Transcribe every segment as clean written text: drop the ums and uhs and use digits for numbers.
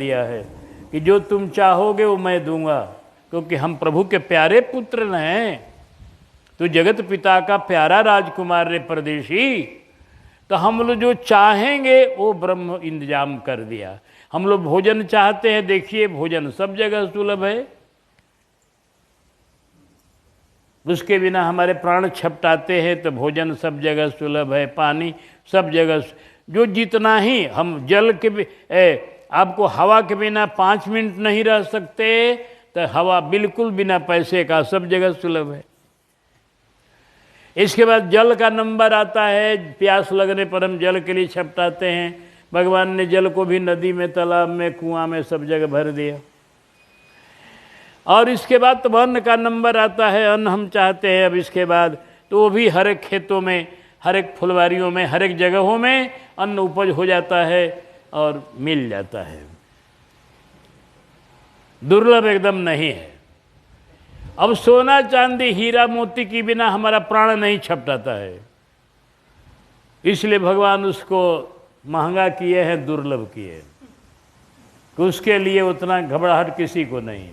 दिया है कि जो तुम चाहोगे वो मैं दूंगा, क्योंकि हम प्रभु के प्यारे पुत्र हैं। तो जगत पिता का प्यारा राजकुमार रे परदेशी, तो हम लोग जो चाहेंगे वो ब्रह्म इंतजाम कर दिया। हम लोग भोजन चाहते हैं, देखिए भोजन सब जगह सुलभ है, उसके बिना हमारे प्राण छपटाते हैं, तो भोजन सब जगह सुलभ है, पानी सब जगह, जो जितना ही हम जल के आपको हवा के बिना 5 मिनट नहीं रह सकते, तो हवा बिल्कुल बिना पैसे का सब जगह सुलभ है। इसके बाद जल का नंबर आता है, प्यास लगने पर हम जल के लिए छपटाते हैं। भगवान ने जल को भी नदी में, तालाब में, कुआं में सब जगह भर दिया। और इसके बाद तो अन्न का नंबर आता है, अन्न हम चाहते हैं अब इसके बाद, तो वो भी हर एक खेतों में, हर एक फुलवारियों में, हर एक जगहों में अन्न उपज हो जाता है और मिल जाता है, दुर्लभ एकदम नहीं है। अब सोना चांदी हीरा मोती के बिना हमारा प्राण नहीं छपटाता है, इसलिए भगवान उसको महंगा किए हैं, दुर्लभ किए हैं, कि उसके लिए उतना घबराहट किसी को नहीं।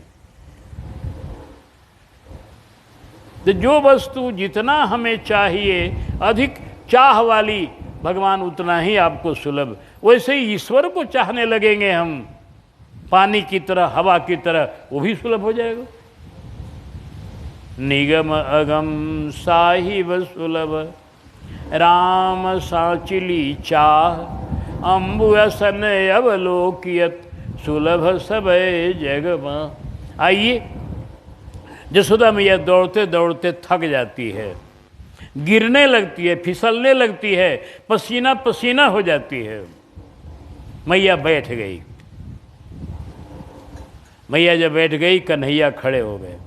तो जो वस्तु जितना हमें चाहिए, अधिक चाह वाली, भगवान उतना ही आपको सुलभ। वैसे ही ईश्वर को चाहने लगेंगे हम पानी की तरह, हवा की तरह, वो भी सुलभ हो जाएगा। निगम अगम साहिब सुलभ, राम सांचिली चाह, अम्बु असन अवलोकियत, सुलभ सब जगमा। आइए, जसोदा मैया दौड़ते दौड़ते थक जाती है, गिरने लगती है, फिसलने लगती है, पसीना पसीना हो जाती है। मैया बैठ गई। मैया जब बैठ गई, कन्हैया खड़े हो गए।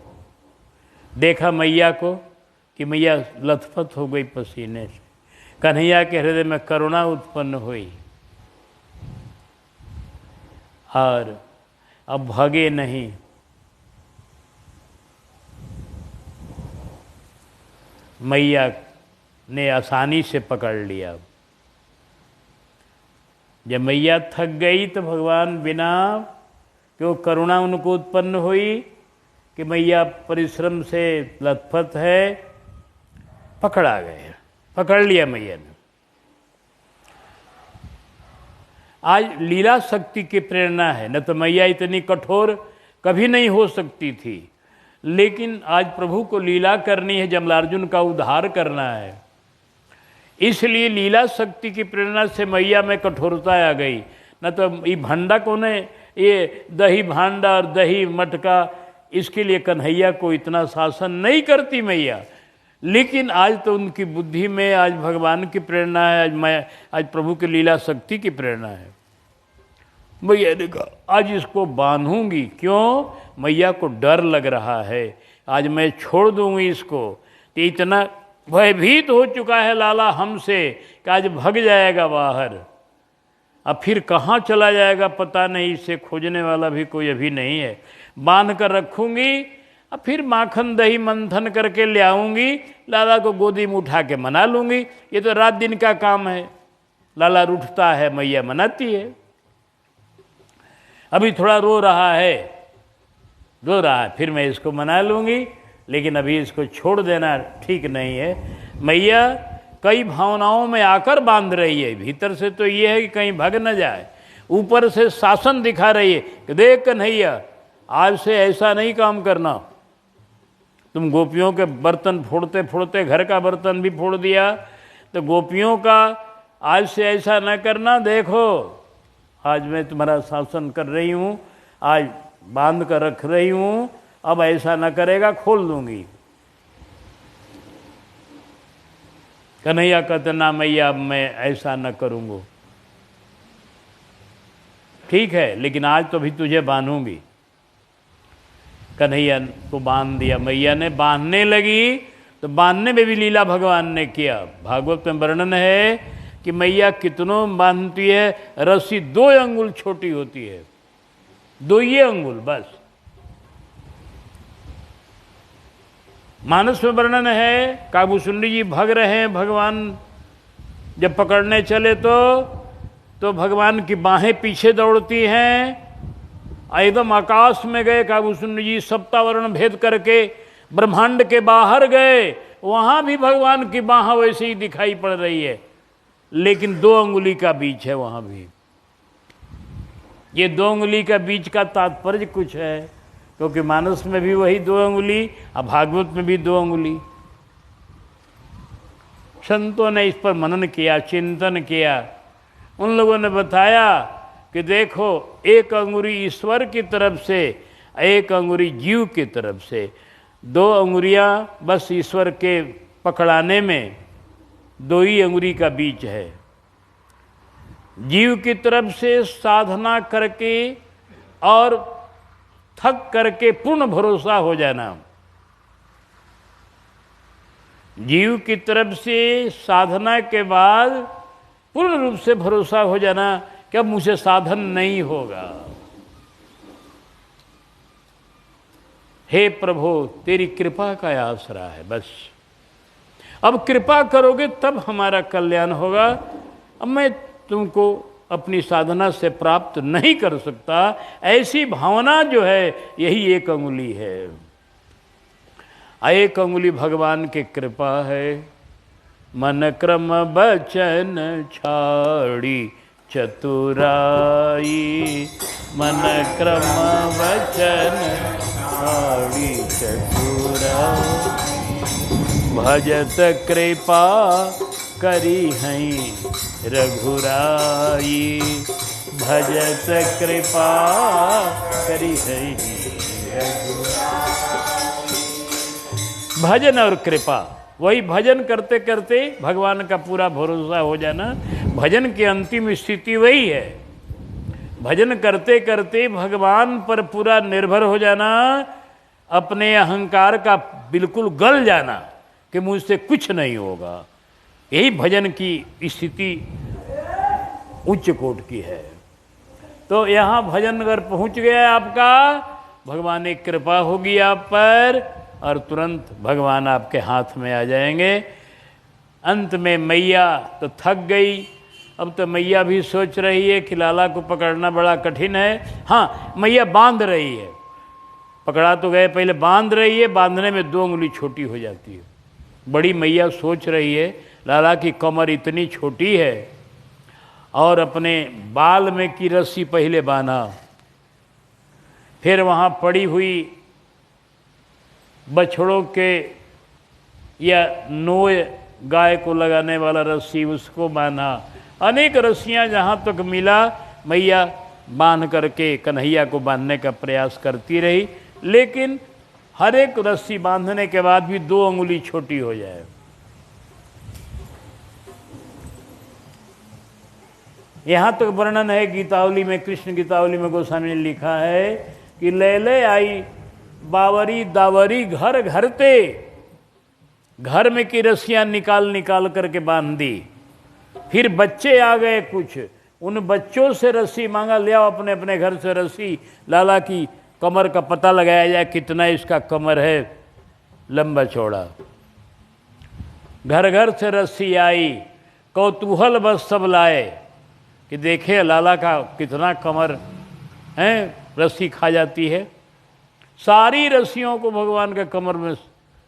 देखा मैया को कि मैया लथपथ हो गई पसीने से। कन्हैया के हृदय में करुणा उत्पन्न हुई, और अब भागे नहीं। मैया ने आसानी से पकड़ लिया। जब मैया थक गई तो भगवान बिना क्यों करुणा उनको उत्पन्न हुई कि मैया परिश्रम से लथपथ है, पकड़ा गए, पकड़ लिया मैया ने। आज लीला शक्ति की प्रेरणा है, न तो मैया इतनी कठोर कभी नहीं हो सकती थी, लेकिन आज प्रभु को लीला करनी है, जमलार्जुन का उद्धार करना है, इसलिए लीला शक्ति की प्रेरणा से मैया में कठोरता आ गई। न तो ये भंडा कौन है, ये दही भांडा और दही मटका, इसके लिए कन्हैया को इतना शासन नहीं करती मैया, लेकिन आज तो उनकी बुद्धि में आज भगवान की प्रेरणा है, आज प्रभु की लीला शक्ति की प्रेरणा है। मैया ने कहा आज इसको बांधूंगी, क्यों? मैया को डर लग रहा है, आज मैं छोड़ दूंगी इसको। तो इतना भयभीत हो चुका है लाला हमसे कि आज भाग जाएगा बाहर, अब फिर कहाँ चला जाएगा पता नहीं, इसे खोजने वाला भी कोई अभी नहीं है। बांध कर रखूंगी, अब फिर माखन दही मंथन करके ले आऊँगी, लाला को गोदी में उठा के मना लूँगी। ये तो रात दिन का काम है, लाला रूठता है, मैया मनाती है। अभी थोड़ा रो रहा है, फिर मैं इसको मना लूँगी, लेकिन अभी इसको छोड़ देना ठीक नहीं है। मैया कई भावनाओं में आकर बांध रही है, भीतर से तो ये है कि कहीं भाग न जाए, ऊपर से शासन दिखा रही है कि देख कन्हैया आज से ऐसा नहीं काम करना। तुम गोपियों के बर्तन फोड़ते फोड़ते घर का बर्तन भी फोड़ दिया, तो गोपियों का आज से ऐसा न करना, देखो आज मैं तुम्हारा शासन कर रही हूँ, आज बांध कर रख रही हूँ, अब ऐसा न करेगा, खोल दूंगी। कन्हैया कहते ना मैया अब मैं ऐसा न करूँगा। ठीक है, लेकिन आज तो भी तुझे बांधूंगी। कन्हैया को बांध दिया, मैया ने बांधने लगी, तो बांधने में भी लीला भगवान ने किया। भागवत में वर्णन है कि मैया कितनों बांधती है, रस्सी 2 अंगुल छोटी होती है, 2 ही अंगुल बस। मानस में वर्णन है, काबूसुंडी जी भाग रहे हैं, भगवान जब पकड़ने चले तो भगवान की बाहें पीछे दौड़ती हैं एकदम आकाश में गए। काबूसुंड जी सप्तावरण भेद करके ब्रह्मांड के बाहर गए, वहां भी भगवान की बाह वैसे ही दिखाई पड़ रही है, लेकिन 2 अंगुली का बीच है वहां भी। ये 2 अंगुली का बीच का तात्पर्य कुछ है, क्योंकि मानस में भी वही 2 अंगुली और भागवत में भी 2 अंगुली। संतों ने इस पर मनन किया, चिंतन किया। उन लोगों ने बताया कि देखो, 1 अंगुली ईश्वर की तरफ से, 1 अंगुली जीव की तरफ से, 2 अंगुलियां बस ईश्वर के पकड़ाने में, 2 ही अंगुली का बीच है। जीव की तरफ से साधना करके और थक करके पूर्ण भरोसा हो जाना। जीव की तरफ से साधना के बाद पूर्ण रूप से भरोसा हो जाना कि अब मुझसे साधन नहीं होगा। हे प्रभु, तेरी कृपा का आसरा है बस। अब कृपा करोगे तब हमारा कल्याण होगा। अब मैं तुमको अपनी साधना से प्राप्त नहीं कर सकता, ऐसी भावना जो है यही 1 अंगुली है। 1 अंगुली भगवान की कृपा है। मन क्रम बचन छाड़ी चतुराई, मन क्रम वचन छाड़ी चतुराई, भजत कृपा करी हैं रघुराई, भजत कृपा करी हैं रघुराई। भजन और कृपा, वही भजन करते करते भगवान का पूरा भरोसा हो जाना। भजन की अंतिम स्थिति वही है। भजन करते करते भगवान पर पूरा निर्भर हो जाना, अपने अहंकार का बिल्कुल गल जाना कि मुझसे कुछ नहीं होगा। यही भजन की स्थिति उच्च कोट की है। तो यहाँ भजन अगर पहुँच गया आपका, भगवान की कृपा होगी आप पर और तुरंत भगवान आपके हाथ में आ जाएंगे। अंत में मैया तो थक गई। अब तो मैया भी सोच रही है कि लाला को पकड़ना बड़ा कठिन है। हाँ, मैया बांध रही है, पकड़ा तो गए, पहले बांध रही है। बांधने में 2 अंगुली छोटी हो जाती है। बड़ी मैया सोच रही है, लाला की कमर इतनी छोटी है, और अपने बाल में की रस्सी पहले बांधा, फिर वहाँ पड़ी हुई बछड़ों के या नोय गाय को लगाने वाला रस्सी उसको बांधा। अनेक रस्सियां जहाँ तक मिला मैया बांध करके कन्हैया को बांधने का प्रयास करती रही, लेकिन हर एक रस्सी बांधने के बाद भी 2 अंगुली छोटी हो जाए। यहाँ तक वर्णन है गीतावली में, कृष्ण गीतावली में गोस्वामी ने लिखा है कि ले आई बावरी दावरी घर घरते, घर में की रस्सियां निकाल निकाल करके बांध दी। फिर बच्चे आ गए कुछ, उन बच्चों से रस्सी मांगा, ले आओ अपने अपने घर से रस्सी, लाला की कमर का पता लगाया जाए कितना इसका कमर है लंबा चौड़ा। घर घर से रस्सी आई, कौतूहल बस सब लाए कि देखे लाला का कितना कमर है, रस्सी खा जाती है। सारी रस्सियों को भगवान के कमर में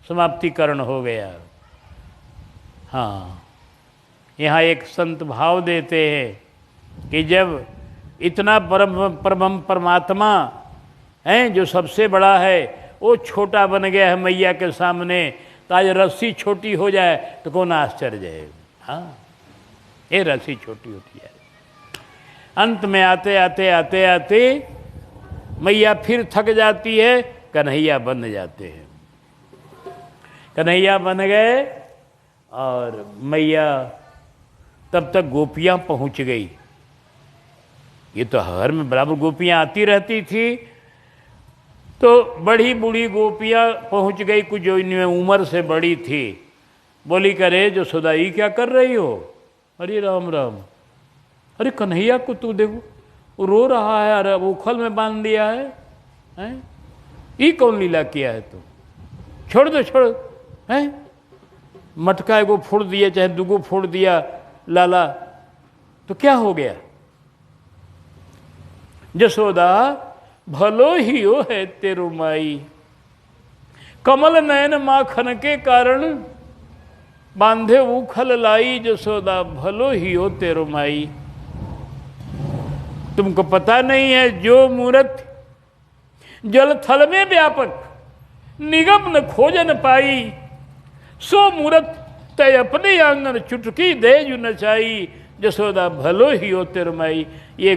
समाप्तिकरण हो गया। हाँ, यहाँ एक संत भाव देते हैं कि जब इतना परम परमात्मा है जो सबसे बड़ा है, वो छोटा बन गया है मैया के सामने, तो आज रस्सी छोटी हो जाए तो कौन आश्चर्य है। हाँ, ये रस्सी छोटी होती है। अंत में आते आते आते आते मैया फिर थक जाती है, कन्हैया बन जाते हैं। कन्हैया बन गए और मैया तब तक गोपियाँ पहुँच गई। ये तो हर में बराबर गोपियाँ आती रहती थी, तो बड़ी बूढ़ी गोपियाँ पहुँच गई, कुछ जो इनमें उम्र से बड़ी थी। बोली करे जो सुदाई क्या कर रही हो? अरे राम राम, अरे कन्हैया को तू देखो, वो रो रहा है, अरे उखल में बांध दिया है, हैं? ये कौन लीला किया है तू? छोड़ दो, छोड़, हैं? मटका एगो फोड़ दिया, चाहे 2 फोड़ दिया लाला, तो क्या हो गया? जसोदा भलो ही हो है तेरो माई। कमल नयन माखन के कारण बांधे उखल लाई, जसोदा भलो ही हो तेरो माई। तुमको पता नहीं है जो मूरत जल थल में व्यापक, निगम न खोजन पाई, सो मूरत तय अपने आंगन चुटकी दे जु नचाई, जसोदा भलो ही हो तेरो माई। ये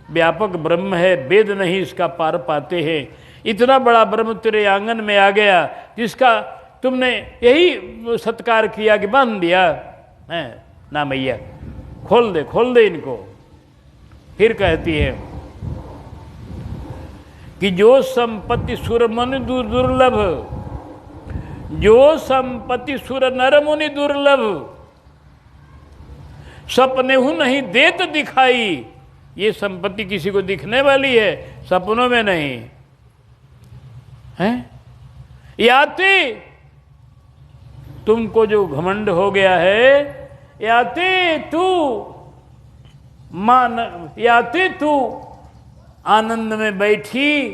व्यापक ब्रह्म है, वेद नहीं इसका पार पाते हैं। इतना बड़ा ब्रह्म तेरे आंगन में आ गया जिसका तुमने यही सत्कार किया कि बांध दिया है ना मैया, खोल दे इनको। फिर कहती है कि जो संपत्ति सुर मन दुर्लभ, जो संपत्ति सुर नर मुनि दुर्लभ, सपने हूं नहीं देत दिखाई। ये संपत्ति किसी को दिखने वाली है, सपनों में नहीं है। याते तुमको जो घमंड हो गया है, याते तू मान, याते तू आनंद में बैठी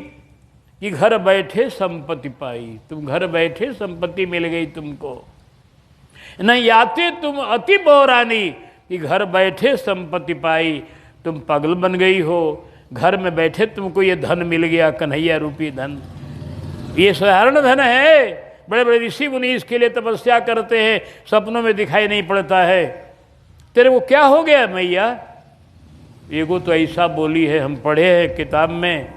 कि घर बैठे संपत्ति पाई। तुम घर बैठे संपत्ति मिल गई तुमको। नहीं याते तुम अति बौरानी कि घर बैठे संपत्ति पाई। तुम पागल बन गई हो, घर में बैठे तुमको ये धन मिल गया, कन्हैया रूपी धन। ये साधारण धन है, बड़े बड़े ऋषि मुनि इसके लिए तपस्या करते हैं, सपनों में दिखाई नहीं पड़ता है। तेरे को क्या हो गया मैया? एगो तो ऐसा बोली है, हम पढ़े हैं किताब में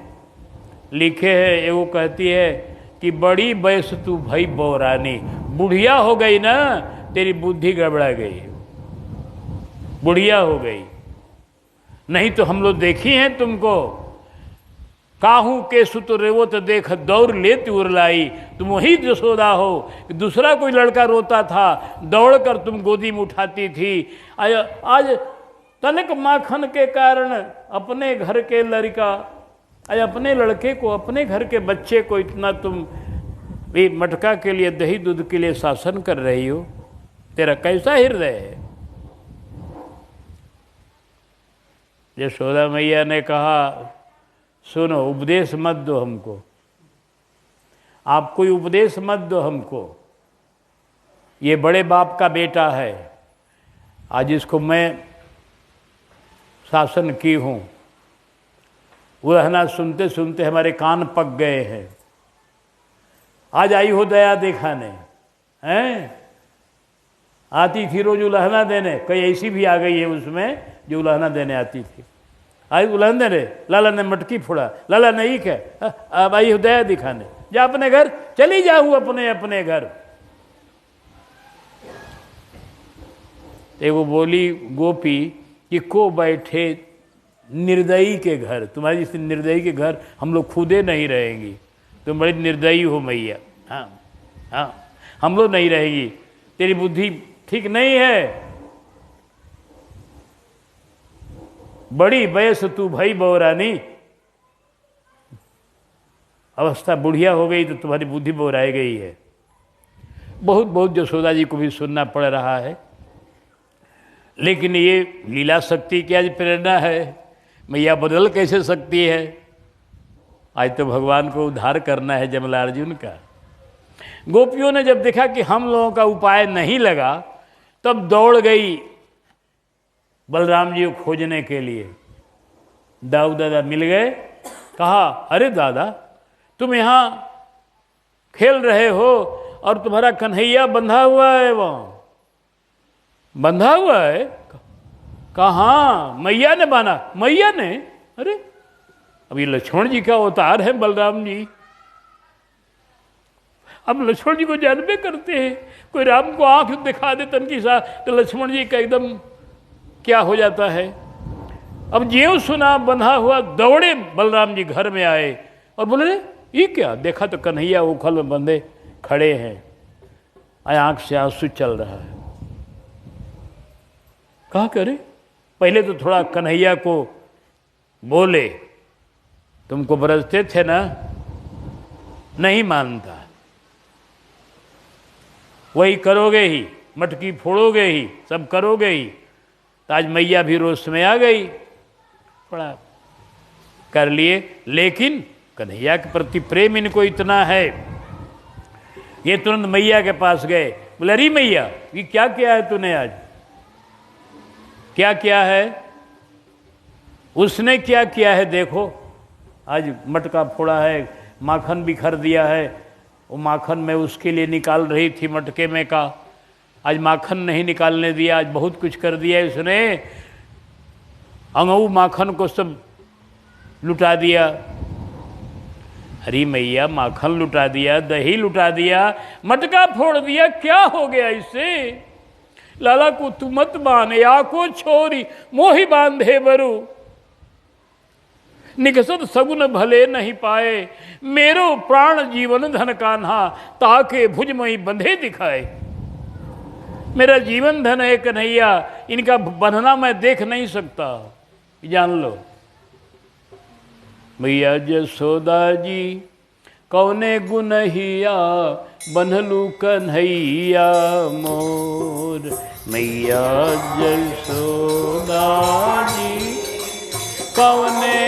लिखे है। एगो कहती है कि बड़ी बैस तू भई बौरानी, बुढ़िया हो गई ना, तेरी बुद्धि गड़बड़ा गई, बुढ़िया हो गई। नहीं तो हम लोग देखी हैं तुमको, काहू के सुत रेवत देख दौड़ लेती उरलाई। तुम वही जसोदा हो, दूसरा कोई लड़का रोता था दौड़कर तुम गोदी में उठाती थी। आज तनिक माखन के कारण अपने घर के लड़का, आज अपने लड़के को, अपने घर के बच्चे को इतना तुम ये मटका के लिए, दही दूध के लिए शासन कर रही हो। तेरा कैसा हृदय है? यशोदा मैया ने कहा सुनो, उपदेश मत दो हमको, आप कोई उपदेश मत दो हमको। ये बड़े बाप का बेटा है, आज इसको मैं शासन की हूँ। वो रहना सुनते सुनते हमारे कान पक गए हैं। आज आई हो दया दिखाने, हैं? आती थी रोज उलहना देने, कई ऐसी भी आ गई है उसमें जो उलहना देने आती थी। आई उलहन देने, लाला ने मटकी फोड़ा, लाला ने ही क्या, अब आई हो दया दिखाने, जा अपने घर चली जाऊँ, अपने अपने घर। एगो बोली गोपी कि को बैठे निर्दयी के घर, तुम्हारी जैसे निर्दयी के घर हम लोग खुदे नहीं रहेंगी। तुम बड़ी निर्दयी हो मैया। हाँ हाँ, हम लोग नहीं रहेगी, तेरी बुद्धि ठीक नहीं है। बड़ी बैस तू भई बौरानी, अवस्था बुढ़िया हो गई तो तुम्हारी बुद्धि बौराई गई है। बहुत बहुत यशोदा जी को भी सुनना पड़ रहा है, लेकिन ये लीला शक्ति की आज प्रेरणा है। मैया बदल कैसे सकती है? आज तो भगवान को उद्धार करना है जमलार्जुन का। गोपियों ने जब देखा कि हम लोगों का उपाय नहीं लगा, तब दौड़ गई बलराम जी को खोजने के लिए। दाऊ दादा मिल गए, कहा अरे दादा तुम यहाँ खेल रहे हो और तुम्हारा कन्हैया बंधा हुआ है, वहाँ बंधा हुआ है। कहाँ? मैया ने बांधा। मैया ने? अरे अब ये लक्ष्मण जी का अवतार है बलराम जी। अब लक्ष्मण जी को जानबे करते हैं, कोई राम को आंख दिखा दे तनकी सा तो लक्ष्मण जी का एकदम क्या हो जाता है। अब ज्यों सुना बंधा हुआ, दौड़े बलराम जी घर में आए और बोले ये क्या? देखा तो कन्हैया उखल में बंधे खड़े हैं, आंख से आंसू चल रहा है। कहा करे? पहले तो थोड़ा कन्हैया को बोले, तुमको बरसते थे ना, नहीं मानता, वही करोगे ही, मटकी फोड़ोगे ही, सब करोगे ही। तो आज मैया भी रोष में आ गई। थोड़ा कर लिए, लेकिन कन्हैया के प्रति प्रेम इनको इतना है, ये तुरंत मैया के पास गए, बोले अरे मैया ये क्या किया है तूने, आज क्या किया है। उसने क्या किया है देखो, आज मटका फोड़ा है, माखन बिखर दिया है, वो माखन मैं उसके लिए निकाल रही थी मटके में का, आज माखन नहीं निकालने दिया, आज बहुत कुछ कर दिया है उसने, अंगऊ माखन को सब लुटा दिया। अरे मैया माखन लुटा दिया, दही लुटा दिया, मटका फोड़ दिया, क्या हो गया इससे। लाला को तू मत बांध, या को छोरी मोहि बांधे बरु, निकसत सगुन भले नहीं पाए, मेरो प्राण जीवन धन कान्हा, ताके भुजमई बंधे दिखाए। मेरा जीवन धन है कन्हैया, इनका बंधना मैं देख नहीं सकता, जान लो। मैया जसोदा जी कौने गुनहिया, बन्हलू कन्हैया मोर। मैया जसोदा जी कौने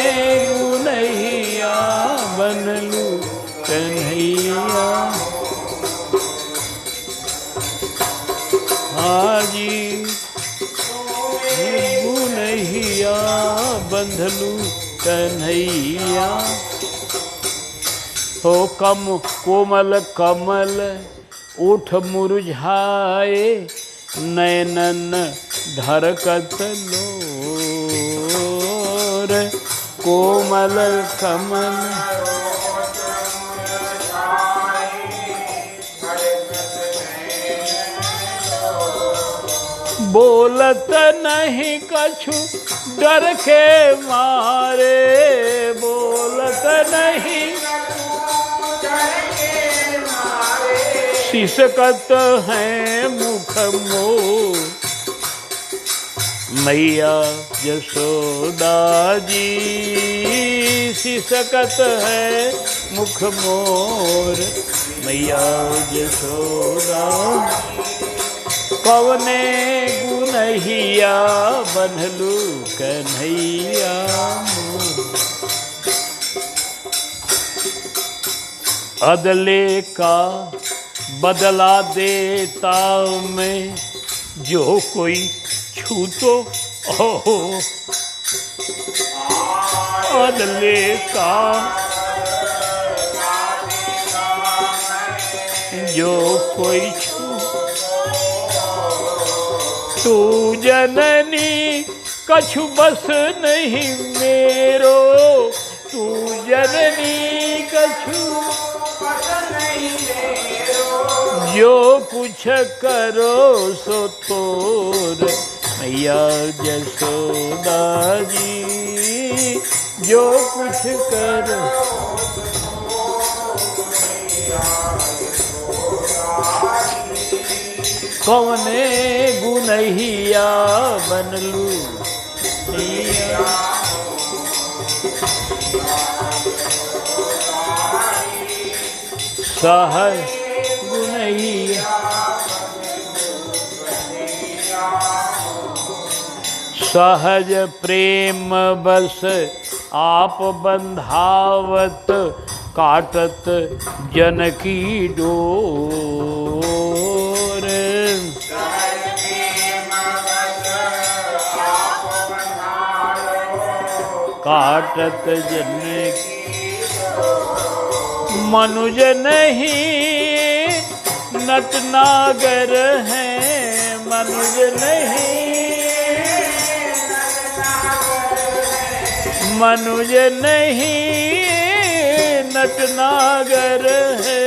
गुनहिया, बन्हलू कन्हैया। हाजी गुनहिया, बंधलू कन्हैया। हो कम कोमल कमल उठ मुरझाए, नैनन ढरकत लोर। कोमल कमल बोलत नहीं कछु डर के मारे, बोलत नहीं सिसकत है मुख मोर। मैया जसोदा जी सिसकत है मुख मोर। मैया जसोदा कौने गुनहिया, बन्हलू कन्हैया मोर। अदले का बदला देता मैं, जो कोई छूतो ओहो। अदले का जो कोई छू, तू जननी कछु बस नहीं मेरो, तू जननी कछु जो कुछ करो सो थोर। मैया जसोदा जी जो कुछ करो, कौने गुनहिया, बनलू सहज गुनहिया। सहज प्रेम बस आप बंधावत, काटत जनकी डोर। काटत जनकी मनुज नहीं नटनागर है, मनुज नहीं, मनुज नहीं नटनागर है।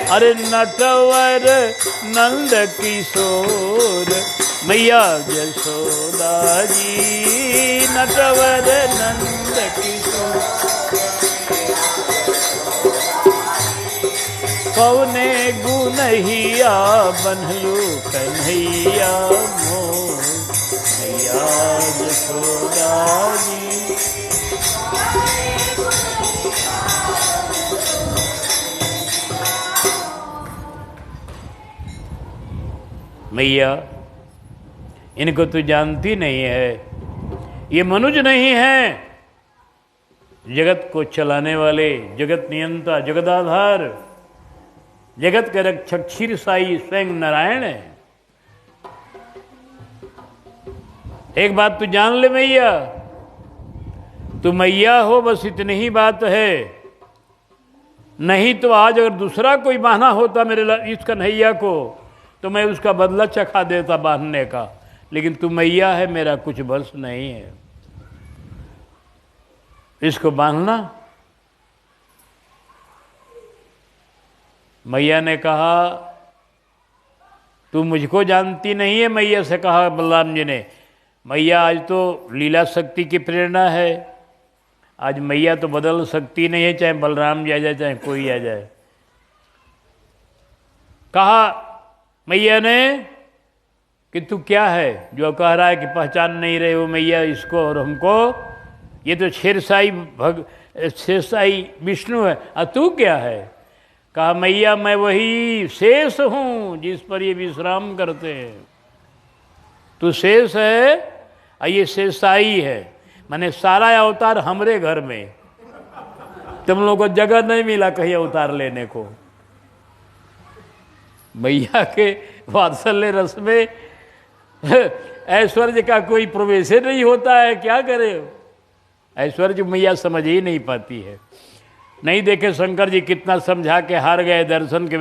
अरे नटवर नंद किशोर। मैया जसोदा जी नटवर नंद किशोर। कौने गुनहिया, बन्हलू कन्हैया मोर। मैया जसोदा जी मैया इनको तू जानती नहीं है, ये मनुज नहीं है, जगत को चलाने वाले, जगत नियंता, जगदाधार, जगत के रक्षक क्षीर साई स्वयं नारायण है। एक बात तू जान ले मैया, तू मैया हो बस इतनी ही बात है। नहीं तो आज अगर दूसरा कोई बहाना होता मेरे इस कन्हैया को तो मैं उसका बदला चखा देता बांधने का, लेकिन तू मैया है, मेरा कुछ बस नहीं है इसको बांधना। मैया ने कहा तू मुझको जानती नहीं है। मैया से कहा बलराम जी ने, मैया आज तो लीला शक्ति की प्रेरणा है, आज मैया तो बदल सकती नहीं है, चाहे बलराम जी आ जाए चाहे कोई आ जाए। कहा मैया ने कि तू क्या है जो कह रहा है कि पहचान नहीं रहे हो मैया इसको और हमको, ये तो शेरसाई विष्णु है, तू क्या है? कहा मैया मैं वही शेष हूँ जिस पर ये विश्राम करते हैं। तू शेष है और ये शेषाई है, मैंने सारा अवतार हमरे घर में, तुम लोगों को जगह नहीं मिला कहीं अवतार लेने को। मैया के वात्सल्य रस में ऐश्वर्य का कोई प्रवेश नहीं होता है, क्या करे? ऐश्वर्य मैया समझ ही नहीं पाती है। नहीं देखे शंकर जी कितना समझा के हार गए दर्शन के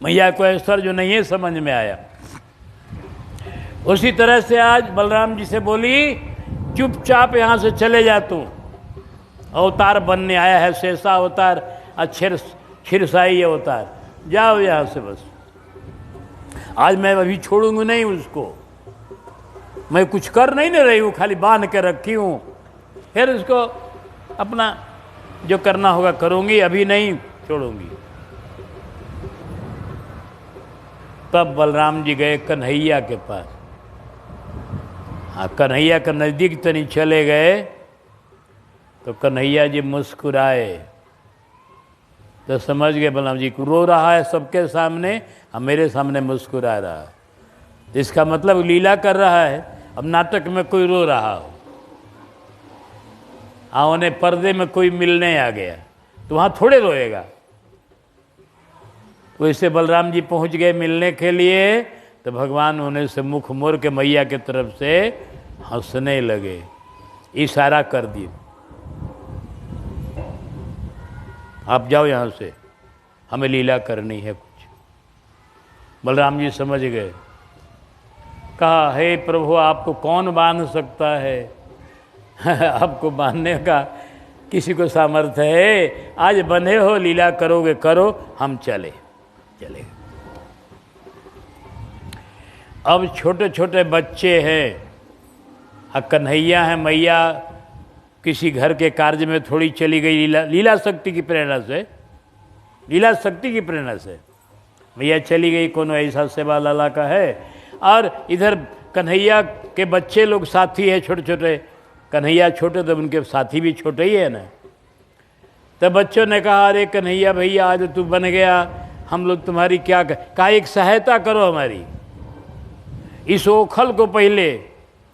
मैया को ऐश्वर्य जो नहीं है समझ में आया। उसी तरह से आज बलराम जी से बोली चुपचाप यहाँ से चले जा, तू अवतार बनने आया है, शेषा अवतार, क्षीरसाई अवतार, जाओ यहाँ से बस। आज मैं अभी छोड़ूंगी नहीं उसको, मैं कुछ कर नहीं रही हूँ, खाली बांध के रखी हूँ, फिर उसको अपना जो करना होगा करूँगी, अभी नहीं छोड़ूंगी। तब बलराम जी गए कन्हैया के पास। हाँ, कन्हैया के नज़दीक तनी चले गए तो कन्हैया जी मुस्कुराए, तो समझ गए बलराम जी को रो रहा है सबके सामने, हम मेरे सामने मुस्कुरा रहा है, इसका मतलब लीला कर रहा है। अब नाटक में कोई रो रहा हो, उन्हें पर्दे में कोई मिलने आ गया तो वहाँ थोड़े रोएगा। वैसे बलराम जी पहुँच गए मिलने के लिए, तो भगवान उन्हें से मुख मोड़ के मैया के तरफ से हंसने लगे, इशारा कर दिए आप जाओ यहाँ से, हमें लीला करनी है कुछ। बलराम जी समझ गए, कहा हे प्रभु आपको कौन बांध सकता है आपको बांधने का किसी को सामर्थ्य है? आज बंधे हो, लीला करोगे करो, हम चले। अब छोटे छोटे बच्चे हैं, कन्हैया है, मैया किसी घर के कार्य में थोड़ी चली गई, लीला शक्ति की प्रेरणा से मैया चली गई, कोनो ऐसा सेवा लाला का है। और इधर कन्हैया के बच्चे लोग साथी है छोटे छोटे, कन्हैया छोटे तो उनके साथी भी छोटे ही है ना। तब बच्चों ने कहा अरे कन्हैया भैया आज तू बन गया, हम लोग तुम्हारी क्या कहा, एक सहायता करो हमारी, इस ओखल को पहले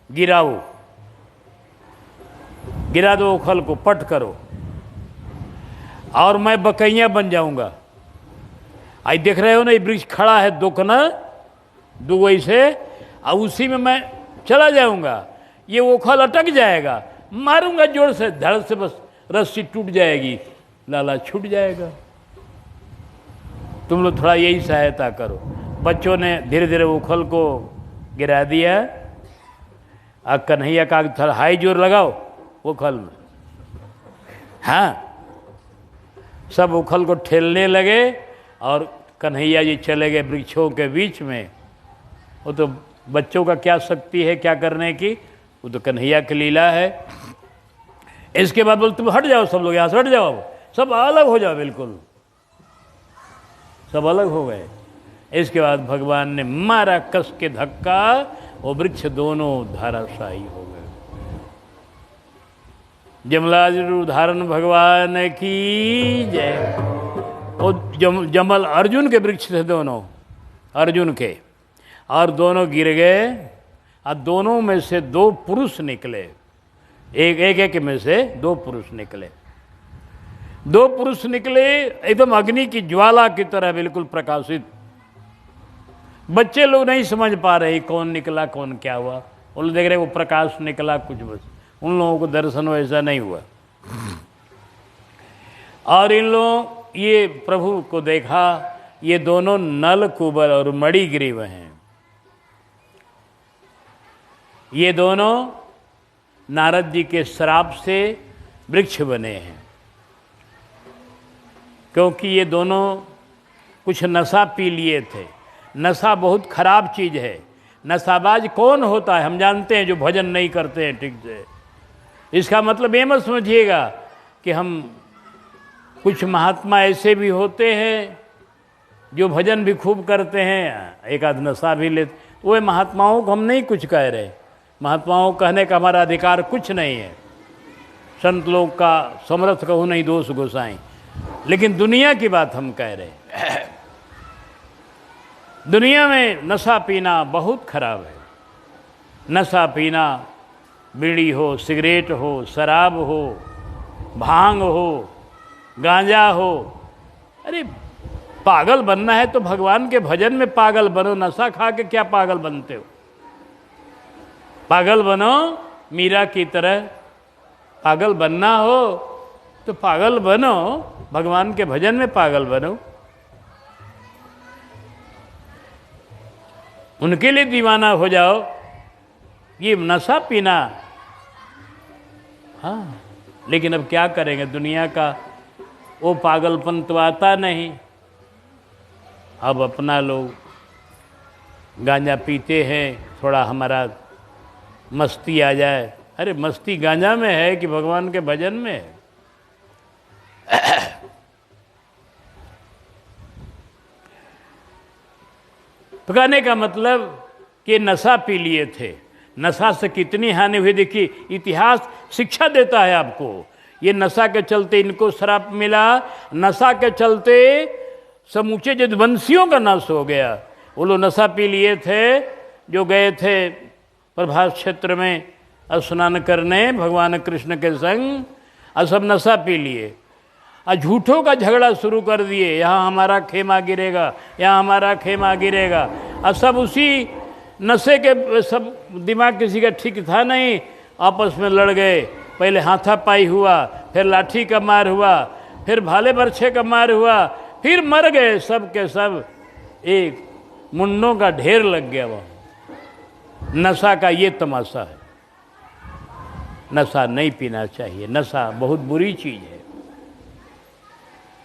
गिरा दो ओखल को, पट करो, और मैं बकैया बन जाऊंगा। आज देख रहे हो ना ये वृक्ष खड़ा है दो ऐसे, और उसी में मैं चला जाऊंगा, ये ओखल अटक जाएगा, मारूंगा जोर से, धड़ से बस रस्सी टूट जाएगी, लाला छूट जाएगा। तुम लोग थोड़ा यही सहायता करो। बच्चों ने धीरे धीरे ओखल को गिरा दिया। कन्हैया का थोड़ा हाई जोर लगाओ ओखल में, हाँ, सब ओखल को ठेलने लगे और कन्हैया जी चले गए वृक्षों के बीच में। वो तो बच्चों का क्या शक्ति है क्या करने की, वो तो कन्हैया की लीला है। इसके बाद बोल तुम हट जाओ, सब लोग यहाँ से हट जाओ, सब अलग हो जाओ, बिल्कुल सब अलग हो गए। इसके बाद भगवान ने मारा कस के धक्का, वो वृक्ष दोनों धाराशायी हो गए। जमलाज उदाहरण भगवान की जय। वो जमल अर्जुन के वृक्ष थे दोनों, अर्जुन के और दोनों गिर गए और दोनों में से दो पुरुष निकले। एक में से दो पुरुष निकले। दो पुरुष निकले एकदम अग्नि की ज्वाला की तरह बिल्कुल प्रकाशित। बच्चे लोग नहीं समझ पा रहे कौन निकला कौन क्या हुआ। वो लोग देख रहे वो प्रकाश निकला कुछ, बस उन लोगों को दर्शन वैसा नहीं हुआ। और इन लोग ये प्रभु को देखा, ये दोनों नल कुबर और मणिग्रीव हैं। ये दोनों नारद जी के श्राप से वृक्ष बने हैं, क्योंकि ये दोनों कुछ नशा पी लिए थे। नशा बहुत खराब चीज़ है। नशाबाज कौन होता है? हम जानते हैं जो भजन नहीं करते हैं ठीक से। इसका मतलब ये मत समझिएगा कि हम कुछ महात्मा ऐसे भी होते हैं जो भजन भी खूब करते हैं, एक आध नशा भी लेते। वो महात्माओं को हम नहीं कुछ कह रहे। महात्माओं को कहने का हमारा अधिकार कुछ नहीं है। संत लोग का समर्थ कहूँ नहीं, दोष गोसाई। लेकिन दुनिया की बात हम कह रहे। दुनिया में नशा पीना बहुत खराब है। नशा पीना, बीड़ी हो, सिगरेट हो, शराब हो, भांग हो, गांजा हो। अरे पागल बनना है तो भगवान के भजन में पागल बनो। नशा खा के क्या पागल बनते हो? पागल बनो मीरा की तरह। पागल बनना हो तो पागल बनो, भगवान के भजन में पागल बनो। उनके लिए दीवाना हो जाओ। ये नशा पीना, हाँ, लेकिन अब क्या करेंगे? दुनिया का वो पागलपन तो आता नहीं। अब अपना लोग गांजा पीते हैं, थोड़ा हमारा मस्ती आ जाए। अरे मस्ती गांजा में है कि भगवान के भजन में है? तो कहने का मतलब कि नशा पी लिए थे। नशा से कितनी हानि हुई देखिए। इतिहास शिक्षा देता है आपको। ये नशा के चलते इनको श्राप मिला, नशा के चलते समूचे यदुवंशियों का नाश हो गया। वो लोग नशा पी लिए थे जो गए थे प्रभास क्षेत्र में स्नान करने भगवान कृष्ण के संग, और सब नशा पी लिए और झूठों का झगड़ा शुरू कर दिए। यहाँ हमारा खेमा गिरेगा, यहाँ हमारा खेमा गिरेगा। और सब उसी नशे के, सब दिमाग किसी का ठीक था नहीं, आपस में लड़ गए। पहले हाथापाई हुआ, फिर लाठी का मार हुआ, फिर भाले बरछे का मार हुआ, फिर मर गए सब के सब। एक मुंडों का ढेर लग गया वहाँ। नशा का ये तमाशा है। नशा नहीं पीना चाहिए। नशा बहुत बुरी चीज़ है।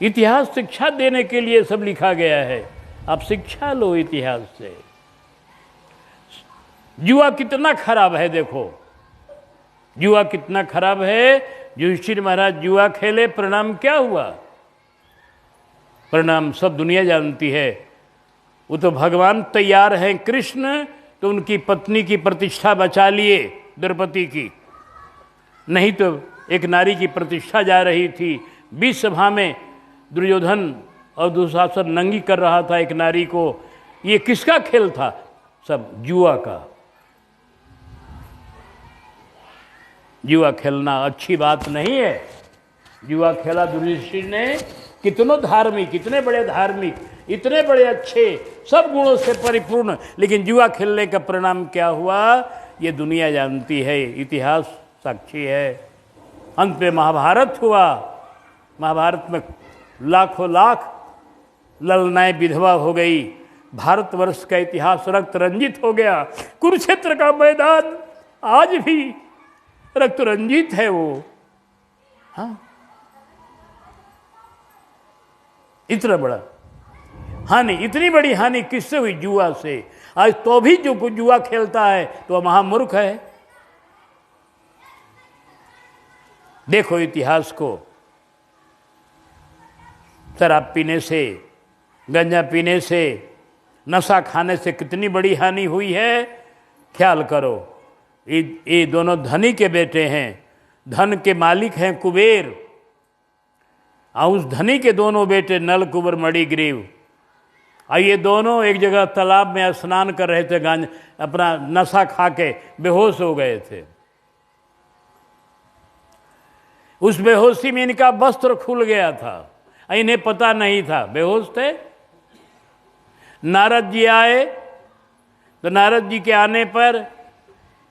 इतिहास शिक्षा देने के लिए सब लिखा गया है। आप शिक्षा लो इतिहास से। जुआ कितना खराब है देखो। जुआ कितना खराब है। युधिष्ठिर महाराज जुआ खेले, परिणाम क्या हुआ? परिणाम सब दुनिया जानती है। वो तो भगवान तैयार हैं कृष्ण, तो उनकी पत्नी की प्रतिष्ठा बचा लिए द्रौपदी की। नहीं तो एक नारी की प्रतिष्ठा जा रही थी। 20 सभा में दुर्योधन और दुशासन नंगी कर रहा था एक नारी को। ये किसका खेल था? सब जुआ का। जुआ खेलना अच्छी बात नहीं है। जुआ खेला युधिष्ठिर ने। कितनों धार्मिक, कितने बड़े धार्मिक, इतने बड़े अच्छे, सब गुणों से परिपूर्ण, लेकिन जुआ खेलने का परिणाम क्या हुआ ये दुनिया जानती है। इतिहास साक्षी है। अंत में महाभारत हुआ। महाभारत में लाखों लाख ललनाएं विधवा हो गई। भारतवर्ष का इतिहास रक्त रंजित हो गया। कुरुक्षेत्र का मैदान आज भी रक्त रंजित है वो। हाँ, इतना बड़ा हानि, इतनी बड़ी हानि किससे हुई? जुआ से। आज तो भी जो कुछ जुआ खेलता है तो वह महामूर्ख है। देखो इतिहास को। शराब पीने से, गंजा पीने से, नशा खाने से कितनी बड़ी हानि हुई है, ख्याल करो। ये दोनों धनी के बेटे हैं। धन के मालिक हैं कुबेर, और उस धनी के दोनों बेटे नल कुबर मणिग्रीव। और ये दोनों एक जगह तालाब में स्नान कर रहे थे, गांज अपना नशा खा के बेहोश हो गए थे। उस बेहोशी में इनका वस्त्र खुल गया था, इन्हें पता नहीं था, बेहोश थे। नारद जी आए, तो नारद जी के आने पर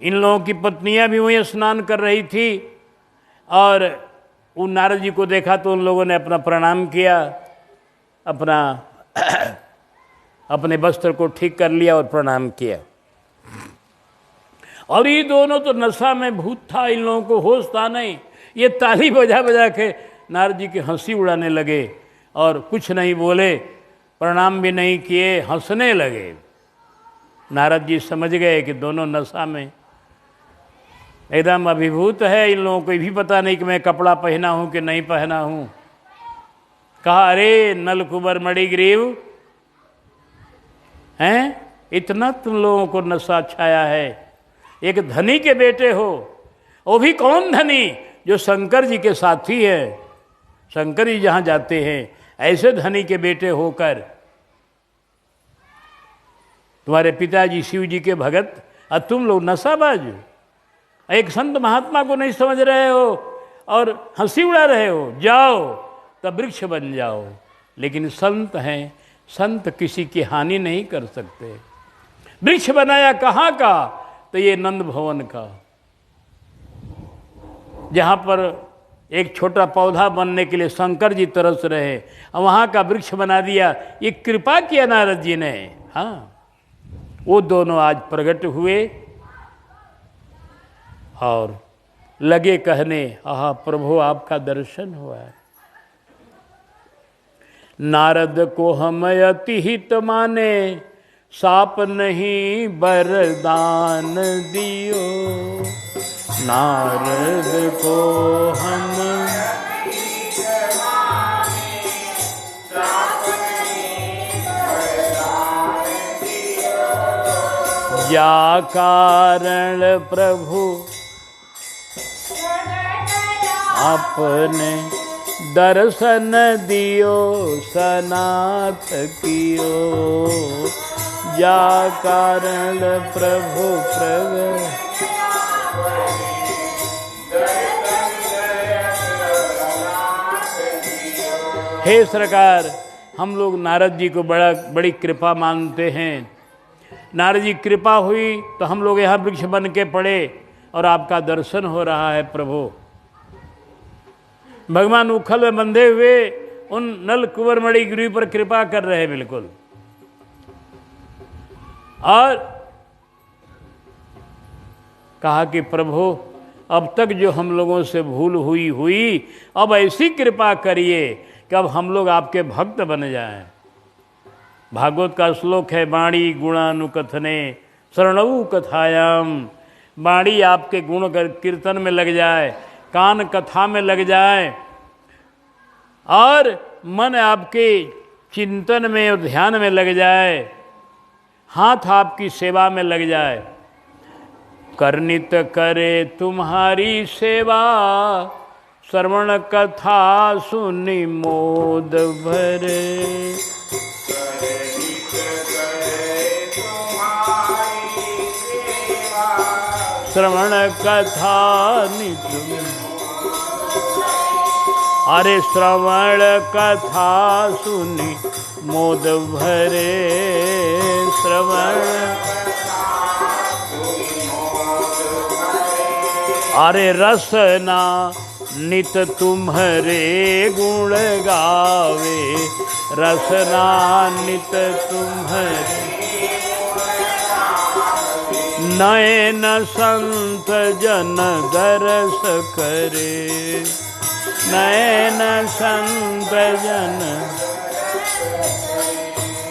इन लोगों की पत्नियां भी वहीं स्नान कर रही थी, और उन नारद जी को देखा तो उन लोगों ने अपना प्रणाम किया, अपने वस्त्र को ठीक कर लिया और प्रणाम किया। और ये दोनों तो नशा में भूत था, इन लोगों को होश था नहीं। ये ताली बजा बजा के नारद जी की हंसी उड़ाने लगे और कुछ नहीं बोले, प्रणाम भी नहीं किए, हंसने लगे। नारद जी समझ गए कि दोनों नशा में एकदम अभिभूत है, इन लोगों को भी पता नहीं कि मैं कपड़ा पहना हूं कि नहीं पहना हूं। कहा, अरे नलकुबर मणिग्रीव हैं, इतना तुम लोगों को नशा छाया है। एक धनी के बेटे हो, वो भी कौन धनी, जो शंकर जी के साथी है, शंकर जी जहां जाते हैं ऐसे धनी के बेटे होकर तुम्हारे पिताजी शिव जी के भगत, और तुम लोग नशाबाज, एक संत महात्मा को नहीं समझ रहे हो और हंसी उड़ा रहे हो। जाओ तब वृक्ष बन जाओ। लेकिन संत हैं, संत किसी की हानि नहीं कर सकते। वृक्ष बनाया कहाँ का, तो ये नंद भवन का, जहाँ पर एक छोटा पौधा बनने के लिए शंकर जी तरस रहे, वहाँ का वृक्ष बना दिया। ये कृपा किया नारद जी ने। हाँ, वो दोनों आज प्रकट हुए और लगे कहने, आहा प्रभु आपका दर्शन हुआ है। नारद को हम अति हित माने, साप नहीं वरदान दियो। नारद को हम या कारण प्रभु अपने दर्शन दियो, सनाथ कियो। या कारण प्रभु प्रगट, हे सरकार, हम लोग नारद जी को बड़ी कृपा मानते हैं। नारद जी कृपा हुई तो हम लोग यहाँ वृक्ष बन के पड़े और आपका दर्शन हो रहा है प्रभु। भगवान उखल में बंधे हुए उन नल कुंवर मणिगिरी पर कृपा कर रहे हैं बिल्कुल। और कहा कि प्रभु अब तक जो हम लोगों से भूल हुई, अब ऐसी कृपा करिए कि अब हम लोग आपके भक्त बन जाएं। भागवत का श्लोक है, वाणी गुणानुकथने शरणऊ कथायाम। वाणी आपके गुण कीर्तन में लग जाए, कान कथा में लग जाए, और मन आपके चिंतन में और ध्यान में लग जाए, हाथ आपकी सेवा में लग जाए। करनित करे तुम्हारी सेवा, श्रवण कथा सुनि मोद भरे। श्रवण कथा नित्य, अरे श्रवण कथा सुनि मोद भरे। श्रवण अरे रसना नित तुम्हारे गुण गावे। रसना नित तुम्हारे नयन संत जन दरस करे। नयन संत जन,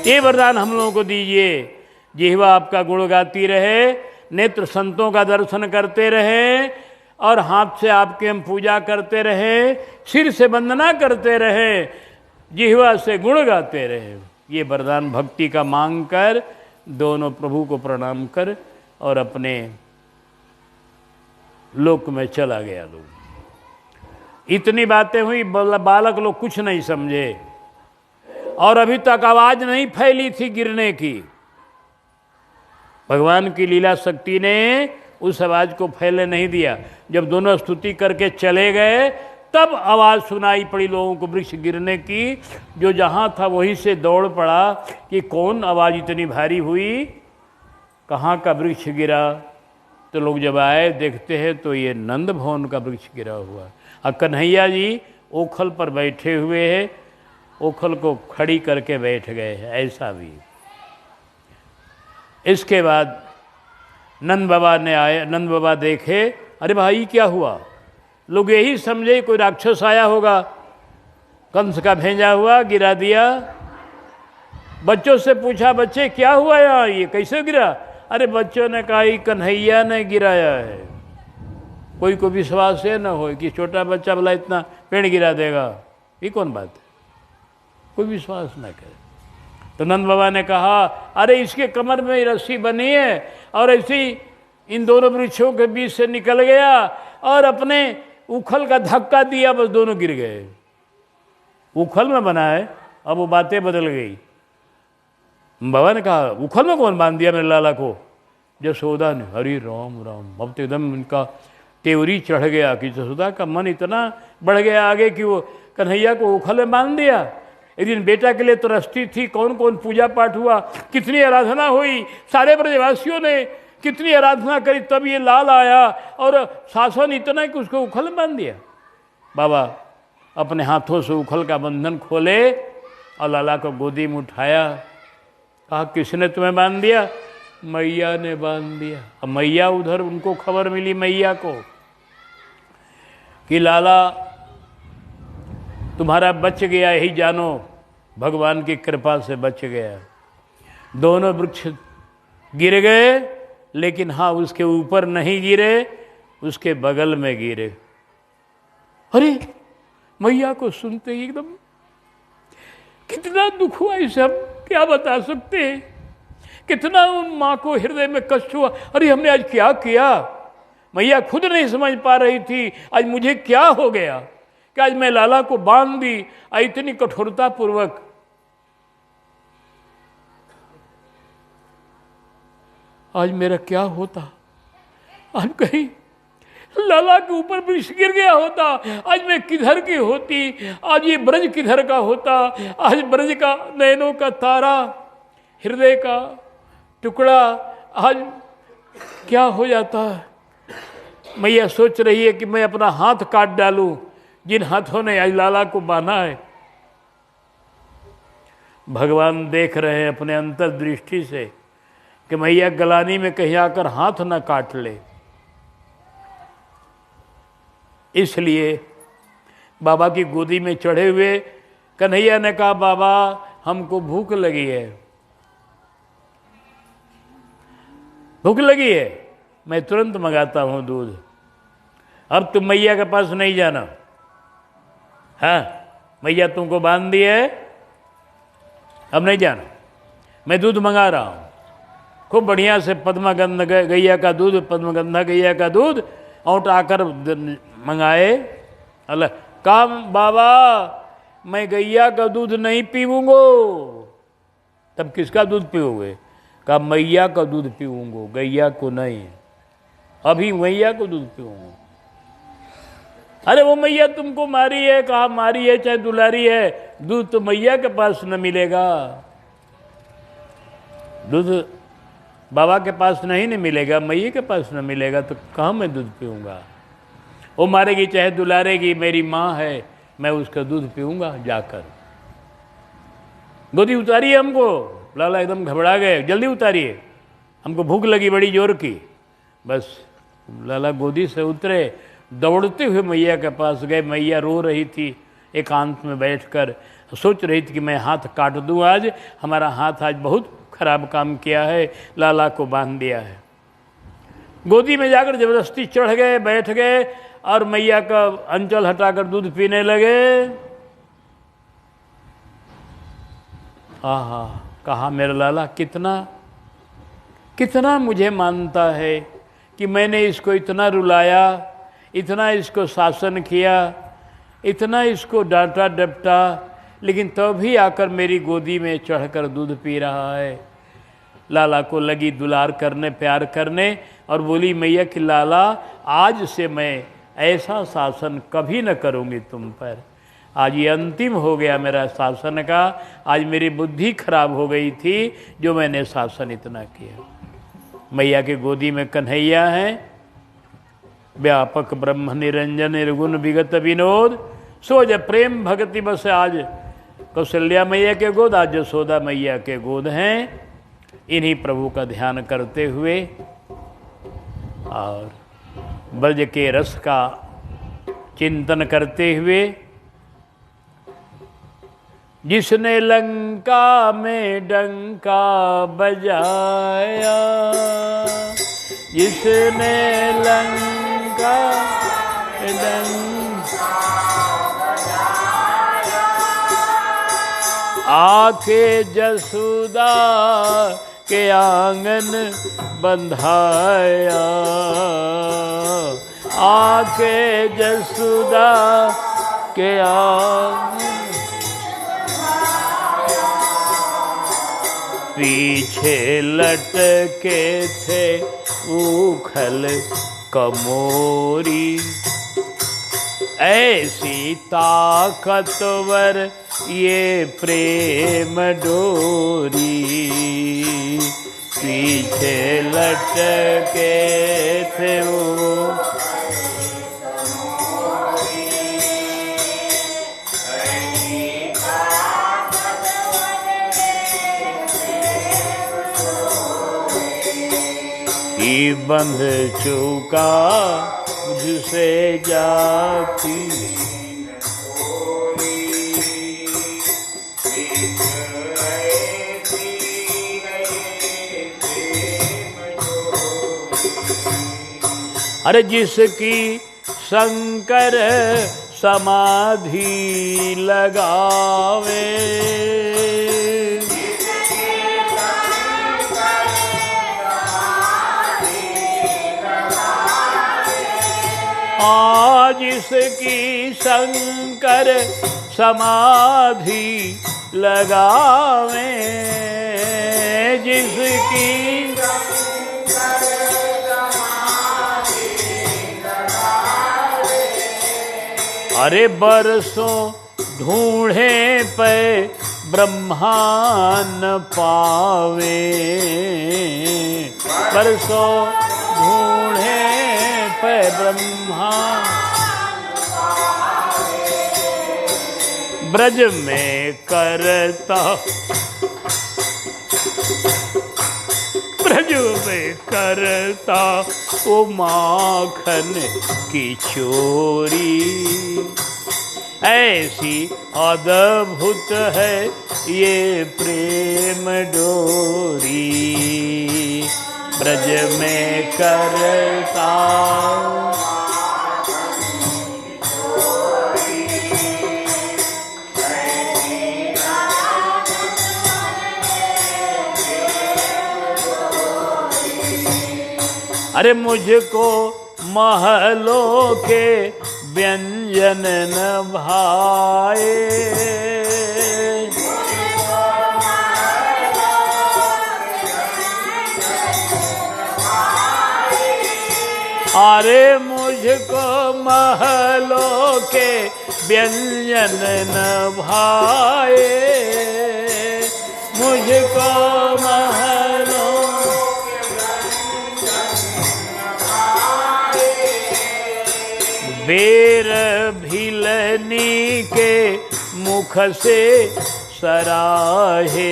ये वरदान हम लोगों को दीजिए। जिह्वा आपका गुण गाती रहे, नेत्र संतों का दर्शन करते रहे, और हाथ से आपके हम पूजा करते रहे, सिर से वंदना करते रहे, जिह्वा से गुण गाते रहे। ये वरदान भक्ति का मांग कर दोनों प्रभु को प्रणाम कर और अपने लोक में चला गया। लोग इतनी बातें हुई, बालक लोग कुछ नहीं समझे। और अभी तक आवाज नहीं फैली थी गिरने की। भगवान की लीला शक्ति ने उस आवाज को फैलने नहीं दिया। जब दोनों स्तुति करके चले गए तब आवाज सुनाई पड़ी लोगों को वृक्ष गिरने की। जो जहां था वहीं से दौड़ पड़ा कि कौन आवाज इतनी भारी हुई, कहाँ का वृक्ष गिरा। तो लोग जब आए देखते हैं तो ये नंद भवन का वृक्ष गिरा हुआ। और कन्हैया जी ओखल पर बैठे हुए हैं, ओखल को खड़ी करके बैठ गए हैं। ऐसा भी। इसके बाद नंद बाबा देखे, अरे भाई क्या हुआ। लोग यही समझे कोई राक्षस आया होगा, कंस का भेजा हुआ, गिरा दिया। बच्चों से पूछा, बच्चे क्या हुआ यार, ये कैसे गिरा। अरे बच्चों ने कहा ये कन्हैया ने गिराया है। कोई को विश्वास है न हो कि छोटा बच्चा भला इतना पेड़ गिरा देगा, ये कौन बात है, कोई विश्वास न करे। तो नंद बाबा ने कहा, अरे इसके कमर में रस्सी बनी है और ऐसी इन दोनों वृक्षों के बीच से निकल गया और अपने उखल का धक्का दिया, बस दोनों गिर गए। उखल में बना है। अब वो बातें बदल गई। बाबा ने कहा, उखल में कौन बांध दिया मेरे लाला को। जसोदा ने, हरि राम राम। अब तो एकदम इनका तेवरी चढ़ गया कि जसोदा का मन इतना बढ़ गया आगे कि वो कन्हैया को उखल में बांध दिया। एक दिन बेटा के लिए तरसती थी, कौन कौन पूजा पाठ हुआ, कितनी आराधना हुई, सारे ब्रजवासियों ने कितनी आराधना करी, तब ये लाल आया और शासन इतना कि उसको उखल में बांध दिया। बाबा अपने हाथों से उखल का बंधन खोले और लाला को गोदी में उठाया। कहा, किसने तुम्हें बांध दिया। मैया ने बांध दिया। अब मैया उधर, उनको खबर मिली मैया को कि लाला तुम्हारा बच गया, यही जानो भगवान की कृपा से बच गया। दोनों वृक्ष गिर गए, लेकिन हाँ उसके ऊपर नहीं गिरे, उसके बगल में गिरे। अरे मैया को सुनते ही एकदम कितना दुख हुआ, इसे हम क्या बता सकते हैं। कितना उन माँ को हृदय में कष्ट हुआ। अरे हमने आज क्या किया। मैया खुद नहीं समझ पा रही थी आज मुझे क्या हो गया कि आज मैं लाला को बांध दी इतनी कठोरता पूर्वक। आज मेरा क्या होता, आज कहीं लाला के ऊपर वृक्ष गिर गया होता, आज मैं किधर की होती, आज ये ब्रज किधर का होता, आज ब्रज का नैनों का तारा, हृदय का टुकड़ा आज क्या हो जाता। मैया सोच रही है कि मैं अपना हाथ काट डालूं, जिन हाथों ने आज लाला को बांधा है। भगवान देख रहे हैं अपने अंतर्दृष्टि से कि मैया गलानी में कहीं आकर हाथ न काट ले। इसलिए बाबा की गोदी में चढ़े हुए कन्हैया ने कहा, बाबा हमको भूख लगी है, भूख लगी है, मैं तुरंत मंगाता हूँ दूध। अब तुम मैया के पास नहीं जाना। हाँ मैया तुमको बांध दी है, अब नहीं जाना, मैं दूध मंगा रहा हूँ। खूब बढ़िया से पद्मगंध गैया का दूध, पद्मगंधा गैया का दूध औंट आकर मंगाए। अल्लाह काम, बाबा मैं गैया का दूध नहीं पीऊँगो। तब किसका दूध पीओगे। कहा मैया का दूध पीऊँगो, गैया को नहीं, अभी मैया को दूध पीऊँगो। अरे वो मैया तुमको मारी है। कहा मारी है चाहे दुलारी है, दूध तो मैया के पास न मिलेगा, दूध बाबा के पास नहीं मिलेगा, मैया के पास न मिलेगा, तो कहाँ मैं दूध पीऊँगा। वो मारेगी चाहे दुलारेगी, मेरी माँ है, मैं उसका दूध पीऊँगा जाकर। गोदी उतारिए हमको। लाला एकदम घबरा गए, जल्दी उतारिए, हमको भूख लगी बड़ी जोर की। बस लाला गोदी से उतरे, दौड़ते हुए मैया के पास गए। मैया रो रही थी एकांत में बैठकर, सोच रही थी कि मैं हाथ काट दूं, आज हमारा हाथ आज बहुत खराब काम किया है, लाला को बांध दिया है। गोदी में जाकर जबरदस्ती चढ़ गए, बैठ गए और मैया का अंचल हटाकर दूध पीने लगे। आहा, कहा मेरा लाला कितना कितना मुझे मानता है कि मैंने इसको इतना रुलाया, इतना इसको शासन किया, इतना इसको डांटा डपटा, लेकिन तब भी आकर मेरी गोदी में चढ़कर दूध पी रहा है। लाला को लगी दुलार करने, प्यार करने, और बोली मैया कि लाला आज से मैं ऐसा शासन कभी न करूँगी तुम पर। आज ये अंतिम हो गया मेरा शासन का। आज मेरी बुद्धि खराब हो गई थी जो मैंने शासन इतना किया। मैया के गोदी में कन्हैया हैं, व्यापक ब्रह्म निरंजन निर्गुण विगत विनोद, सोज प्रेम भक्ति बस आज कौशल्या मैया के गोद, आज यशोदा मैया के गोद हैं। इन्हीं प्रभु का ध्यान करते हुए और ब्रज के रस का चिंतन करते हुए, जिसने लंका में डंका बजाया, जिसने लंका में डंका आके जसोदा के आंगन बंधाया, आके जसोदा के आंगन, पीछे लटके थे उखल कमोरी, ऐसी ताकतवर ये प्रेम डोरी, पीछे लटके थे वो कि बंध चुका मुझसे जाती, अरे जिसकी शंकर समाधि लगावे, आज जिसकी शंकर समाधि लगावे, जिसकी अरे बरसों ढूंढे पे ब्रह्मा न पावे, बरसों ढूंढे पे ब्रह्मा, ब्रज में करता, ब्रज में करता ओ माखन की चोरी, ऐसी अद्भुत है ये प्रेम डोरी, ब्रज में करता अरे मुझको महलों के व्यंजन न भाए, अरे मुझको महलों के व्यंजन न भाए, मुझको महलों बेर भिलनी के मुख से सराहे,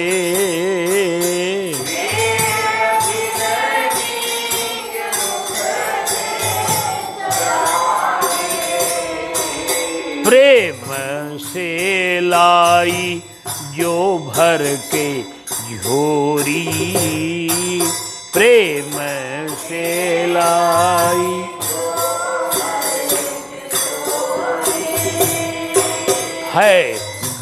प्रेम से लाई जो भर के झोरी, प्रेम से लाई है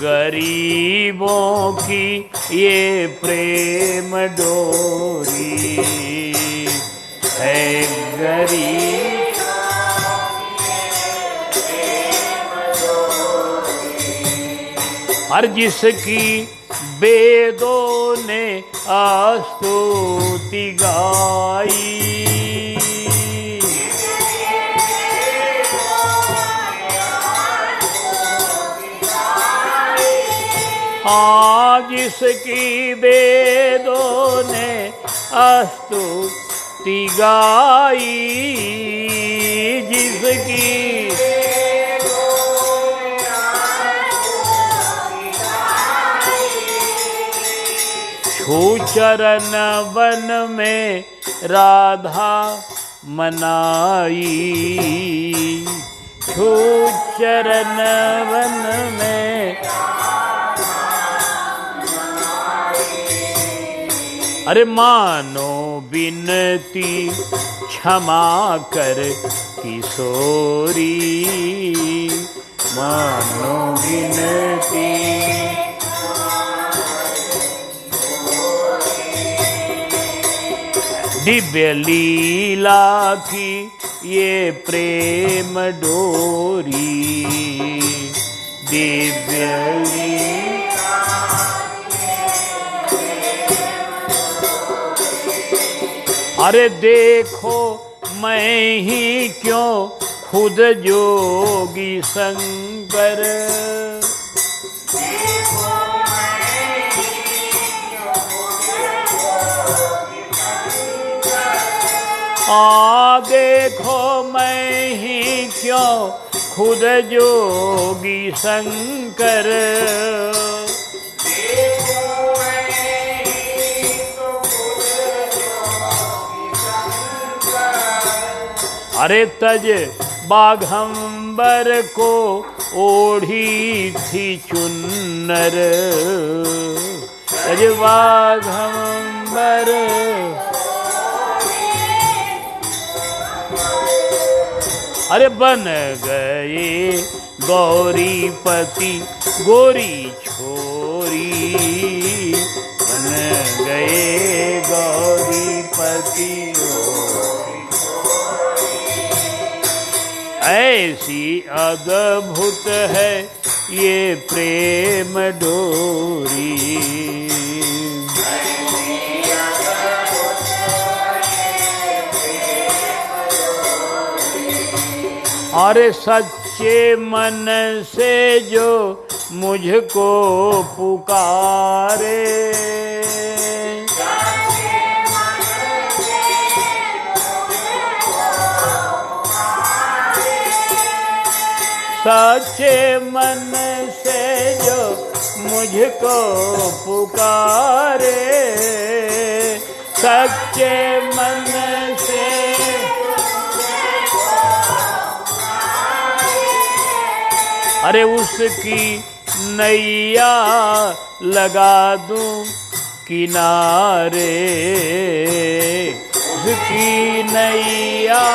गरीबों की ये प्रेम डोरी, है गरीब हर जिसकी वेदों ने स्तुति गाई, जिसकी वेदों ने स्तुति गाई, जिसकी छू चरण वन में राधा मनाई, छू चरण वन में अरे मानो बिनती क्षमा कर किशोरी, मानो बिनती दिव्य लीला की ये प्रेम डोरी, दिव्य लीला अरे देखो मैं ही क्यों खुद जोगी शंकर, देखो मैं ही क्यों खुद जोगी शंकर, अरे तज बाघंबर को ओढ़ी थी चुन्नर, तज बाघंबर अरे बन गए गौरीपति गोरी छोरी, बन गए गौरीपति ऐसी अद्भुत है ये प्रेम डोरी, अरे सच्चे मन से जो मुझको पुकारे, सच्चे मन से जो मुझको पुकारे, सच्चे मन से अरे उसकी नैया लगा दूं किनारे, उसकी नैया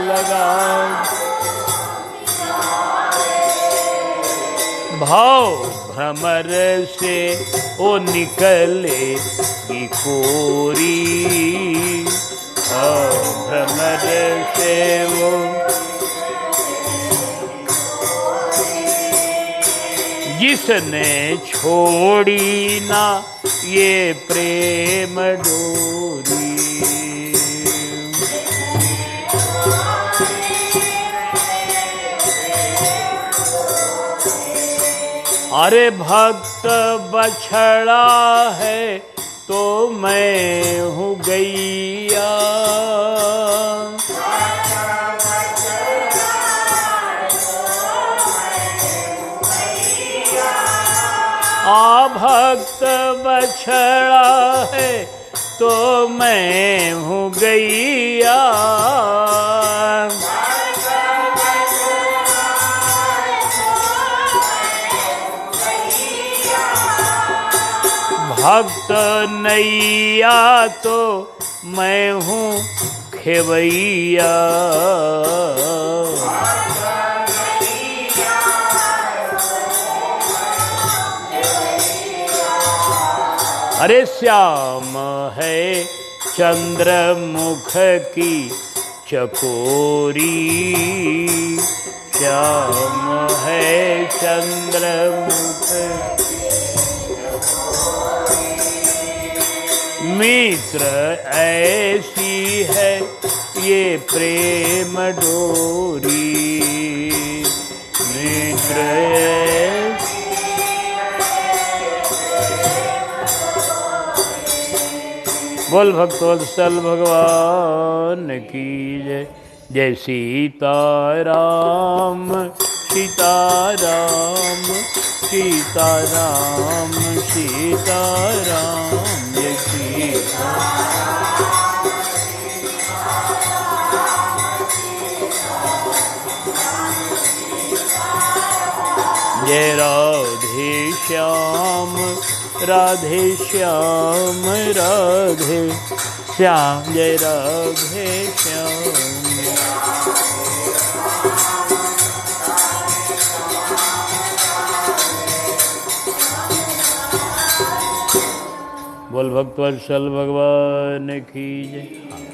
लगा भाव भ्रमर से ओ निकलेगी कोरी, भ्रमर से वो जिसने छोड़ी ना ये प्रेम डोरी, अरे भक्त बछड़ा है तो मैं हूँ गैया, भक्त बछड़ा है तो मैं हूँ गैया, भक्त नैया तो मैं हूँ खेवैया, अरे श्याम है चंद्रमुख की चकोरी, श्याम है चंद्रमुख मित्र, ऐसी है ये प्रेम डोरी। मित्र बोल भक्तवत्सल भगवान की जय। जय सीताराम सीताराम सीताराम सीताराम, जय जय राधे श्याम राधे श्याम राधे श्याम, जय राधे श्याम। बोल भक्तवत्सल भगवान की जय।